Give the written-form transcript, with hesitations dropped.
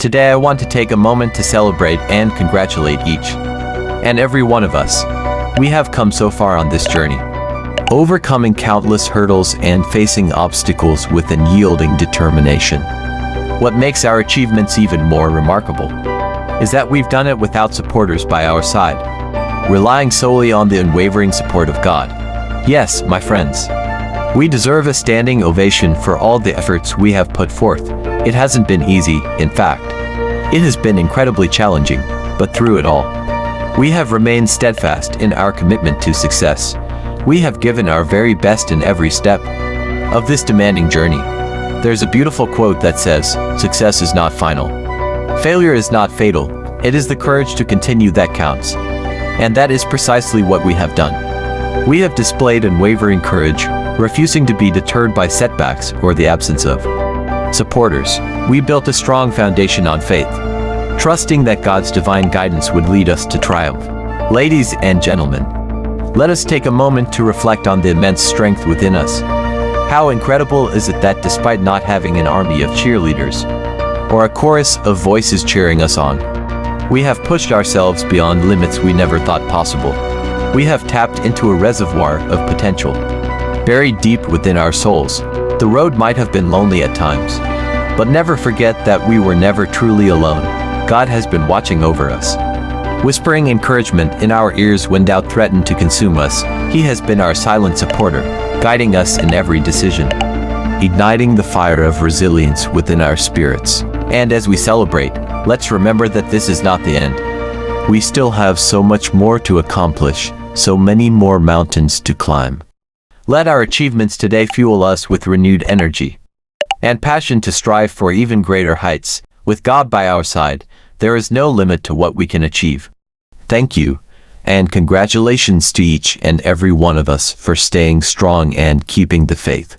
Today I want to take a moment to celebrate and congratulate each and every one of us. We have come so far on this journey, overcoming countless hurdles and facing obstacles with unyielding determination. What makes our achievements even more remarkable is that we've done it without supporters by our side, relying solely on the unwavering support of God. Yes, my friends, we deserve a standing ovation for all the efforts we have put forth. It hasn't been easy, in fact. It has been incredibly challenging, but through it all, we have remained steadfast in our commitment to success. We have given our very best in every step of this demanding journey. There's a beautiful quote that says, "Success is not final. Failure is not fatal. It is the courage to continue that counts." And that is precisely what we have done. We have displayed unwavering courage, refusing to be deterred by setbacks or the absence of supporters. We built a strong foundation on faith, trusting that God's divine guidance would lead us to triumph. Ladies and gentlemen, let us take a moment to reflect on the immense strength within us. How incredible is it that despite not having an army of cheerleaders or a chorus of voices cheering us on, we have pushed ourselves beyond limits we never thought possible. We have tapped into a reservoir of potential buried deep within our souls. The road might have been lonely at times, but never forget that we were never truly alone. God has been watching over us, whispering encouragement in our ears when doubt threatened to consume us. He has been our silent supporter, guiding us in every decision, igniting the fire of resilience within our spirits. And as we celebrate, let's remember that this is not the end. We still have so much more to accomplish, so many more mountains to climb. Let our achievements today fuel us with renewed energy and passion to strive for even greater heights. With God by our side, there is no limit to what we can achieve. Thank you, and congratulations to each and every one of us for staying strong and keeping the faith.